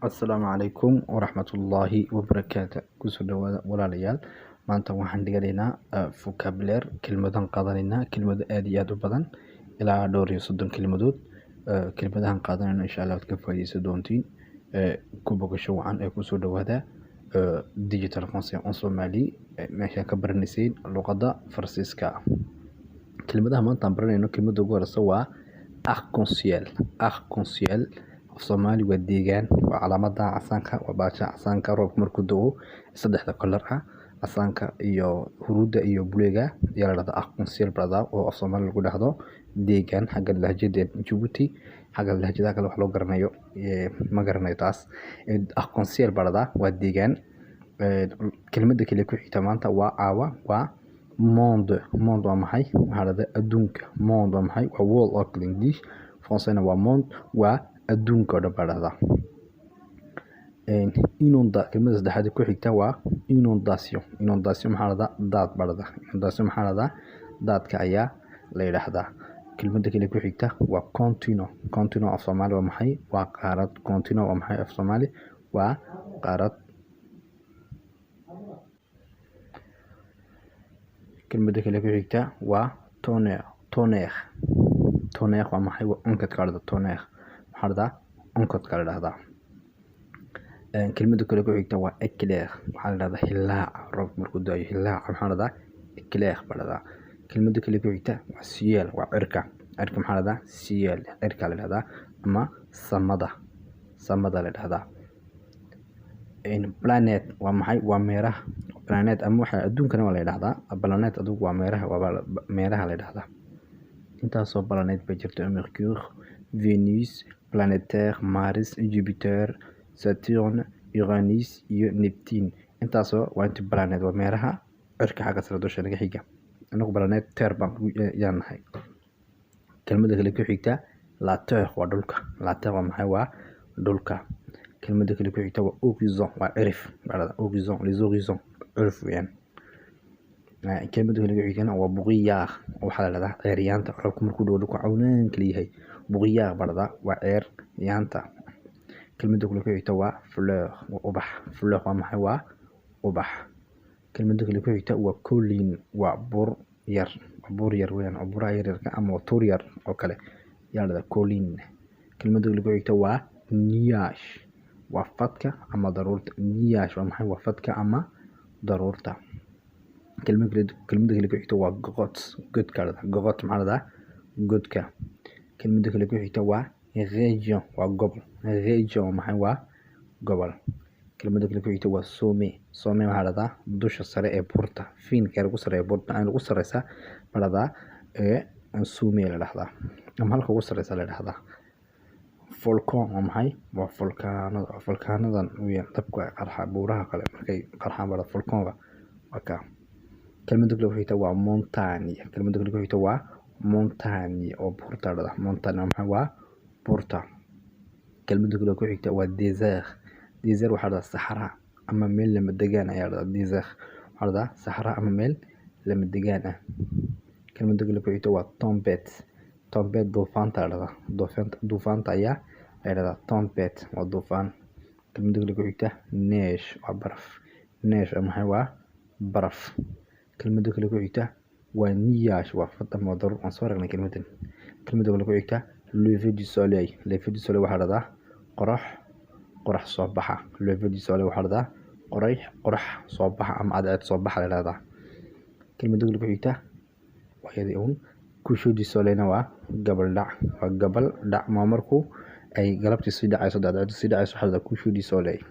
Asalaamu calaykum waraxmatullaahi wabarakaatu. Kusoo dhawaada walaalayaal. Maanta waxaan dhiganaynaa vocabulary kelmadan qaadanaynaa kelmado aad iyo aad u badan ilaa dhowr iyo 30 kelmadood. Kelmadahan qaadanayna insha Allah waad ka faa'iideysan doontiin. Ku bogasho wacan ee kusoo dhawaada digital français en Somali meesha ka baranaysay luqadda Faransiiska. Kelmadaha maanta aan baranayno kelmadda ugu horeysa waa arc-en-ciel. Arc-en-ciel Soomaali waa deegaan, waa calaamada casaanka, waa baasha casaanka roobka markuu da'o saddexda kalar ah casaanka iyo huruudda iyo buleega ayaa la dhahdaa arc-en-ciel brother oo af Soomaali lagu dhahdo deegaan xagga lahjada Djibouti xagga lahjada kale wax loo garanayo ma garanayo taas. Arc-en-ciel brother waa deegaan. Kelmadda kale ku xigta maanta waa monde. Monde waa maxay? Waxaa la dhahdaa adduunka. Monde waa maxay? Waa world of English. Françaisna waa monde waa adduunka oo dhan baa la dhahdaa. Kelmadda saddexaad ku xigta waa inondation. Inondation maxaa la dhahdaa? Daad baa la dhahdaa. Inondation maxaa la dhahdaa? Daadka ayaa la yiraahdaa. Kelmadda kale ku xigta waa continent. Continent af Soomaali waa maxay? Waa qaarad. Continent waa maxay af Soomaali? Waa qaarad. Kelmadda kale ku xigta waa tonnerre. Tonnerre. Tonnerre waa maxay? Waa onkadka la dhahdaa. Tonnerre maxaa la dhahdaa? Onkadka la dhahdaa. Kelmadda kale ku xigta waa éclair. Waxaa la dhahdaa hilaac. Roobka markuu da'o hilaac maxaa la dhahdaa? Éclair baa la dhahdaa. Kelmadda kale ku xigta waa ciel. Waa cirka. Cirka maxaa la dhahdaa? Ciel. Cirka la dhahdaa ama samada. Samada la dhahdaa. Planet waa maxay? Waa meeraha. Planet ama waxa adduunkana waa la dhahdaa. Planet adugu waa meeraha la dhahdaa. Intaasoo planet bay jirto: Mercure, Venus, Planetaire, Mars, Jupiter, Saturn, Uranus iyo Neptune. Intaasoo waa inta planet waa meeraha cirka xagga sare dusha naga xiga. Anagu planet Terre baan yaan nahay. Kelmadda kale ku xigta la Terre waa dhulka. La Terre waa maxay? Waa dhulka. Kelmadda kale ku xigta waa horizon. Waa cirif. Horizon, les horizons cirif weeyaan. Kelmadda kale ku xigtana waa brouillard. Waxaa la dhahdaa ceeryaanta roobka markuu da'o dhulka cawlaan kala yahay. Brouillard baa la dhahdaa waa ceeryaanta. Kelmadda kale ku xigta waa fleur. Waa ubax. Fleur waa maxay? Waa ubax. Kelmadda kale ku xigta waa colline. Waa buur yar. Waa buur yar weeyaan. Waa buuraha yaryarka ama waa tuur yar oo kale ayaa la dhahdaa colline. Kelmadda kale ku xigta waa nuage. Waa fadka ama daruurta. Nuage waa maxay? Waa fadka ama daruurta. Kelmadda kale ku xigta waa grotte. Godka la dhahdaa. Grotte maxaa la dhahdaa? Godka. Kelmadda kale ku xigta waa région. Waa gobol. Région waa maxay? Waa gobol. Kelmadda kale ku xigta waa sommet. Sommet waxaa la dhahdaa dusha sare ee buurta. Fiinka lagu sareeyo buurta ay lagu sareysa baa la dhahdaa sommet la dhahdaa. Ama halka ugu sareysa la dhahdaa. Volcan waa maxay? Waa volcanada. Volcanadan weeyaan dabka qarxa buuraha kale markay qarxaan baa volcanka waa ka. Kelmadda kale ku xigta waa montagne. Kelmadda kale ku xigta waa montagne oo buurta la dhahdaa. Montagne waa maxay? Waa buurta. Kelmadda kale ku xigta waa désert. Désert waxaa la dhahdaa saxara ama meel lama degaan ayaa la dhahdaa. Désert waxaa la dhahdaa saxara ama meel lama degaan ah. Kelmadda kale ku xigta waa tempête. Tempête duufaanta la dhahdaa. Duufaanta ayaa la dhahdaa tempête waa duufaan. Kelmadda kale ku xigta neige. Waa baraf. Neige waa maxay? Waa baraf. Kelmadda kale ku xigta waa nuage. Waa fad ama daruur. Aan soo aragnay kelmaddan. Kelmadda kale ku xigta lever du soleil. Lever du soleil waxaa la dhahdaa qorax soo baxa. Lever du soleil waxaa la dhahdaa qorax soo baxa ama cadceed soo baxa la dhahdaa. Kelmadda kale ku xigta waa iyadii coucher du soleil waa gabal dhac. Waa gabal dhac ma markuu ay galabtii sii dhacayso cadceedu sii dhacayso waxaa la dhahdaa coucher du soleil.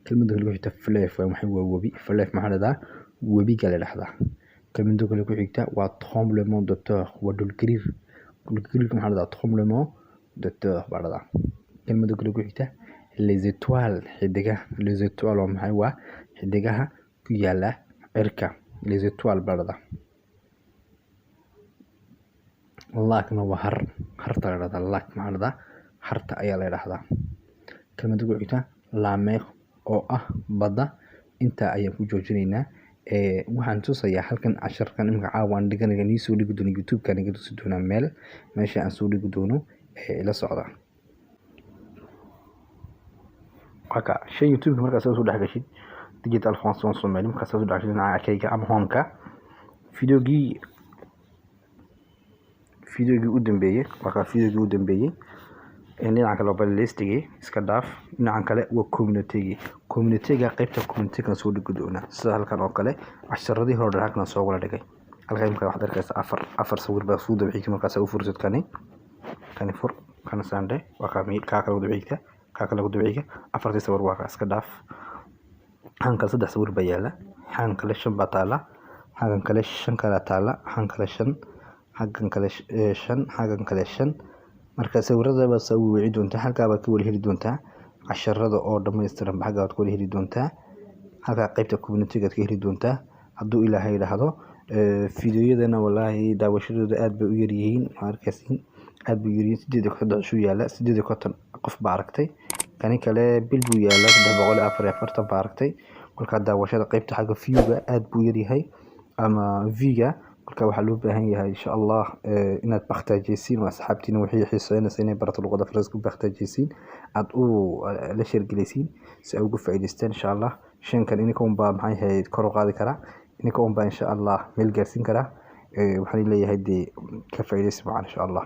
Kelmadda kale ku xigta fleuve waa maxay? Waa webi. Fleuve maxaa la dhahdaa? Webiga la dhahdaa. Kelmadda kale ku xigta waa tremblement de terre. Waa dhul gariir. Dhul gariirka maxaa la dhahdaa? Tremblement de terre baa la dhahdaa. Kelmadda kale ku xigta les étoiles. Xidigaha. Les étoiles waa maxay? Waa xidigaha ku yaala cirka. Les étoiles baa la dhahdaa. Lac-na waa har. Harta la dhahdaa. Lac maxaa la dhahdaa? Harta ayaa la dhahdaa. Kelmadda ku xigta la mer oo ah badda. Intaa ayaan ku joojinaynaa. Waxaan tusayaa halkan casharkan imika caawaan dhiganayo nii soo dhigi doono YouTube-ka naga tusi doonaa meesha aan soo dhigi doono la socda. وكا شيء يوتيوب مركز سوى سود حاجة شيء digital fonts Somali markaas soo dhaxshay dhinaca kayga ama home-ka videogii u dambeeyay dhinaca kale playlist-gii iska dhaaf dhinaca kale waa community-ga qaybta community-ga soo dhigi doona sida halkan oo kale casharadii hore halkan soo wada dhigay halkan imka waxaad arkaysaa afar sawir baa soo dabciisay markaas u fursad kani fur kana sande waa ka kale u dabciisay afartii sawir waa iska dhaaf حنكل صدق صور بيالا حنكل شن بطالة حنكل شن كلا طالة حنكل شن مركز صور هذا بس سوي عيدون تا حلقة بكول هيدون تا عشر هذا أو دم يستلم بحاجة بكول هيدون تا حلقة قيبة كومنتي قد هيدون تا عدو إلى هاي لهذا فيديو ده أنا والله داوشوا ده أد بيوريين مركزين أد بيوريين سديد كده شو يلا سديد كده قف بعركتي كان كلا بالبو يالا ده بقول أفر باركتي كل كده وشة قيبت حاجة فيوجا أد بيوري هاي أما فيجا كل كده حلوب هاي إن شاء الله إن بختاجيسين وأصحابتي نوحي حسين سنة برات الغدا فرزق بختاجيسين أدو لشر جلسين سأوقف في عيدستان إن شاء الله شن كان إنكم معي هاي كرو قاضي كرا إنكم إن شاء الله ملجرسين كرا وحني لي هدي كفاية اسمع إن شاء الله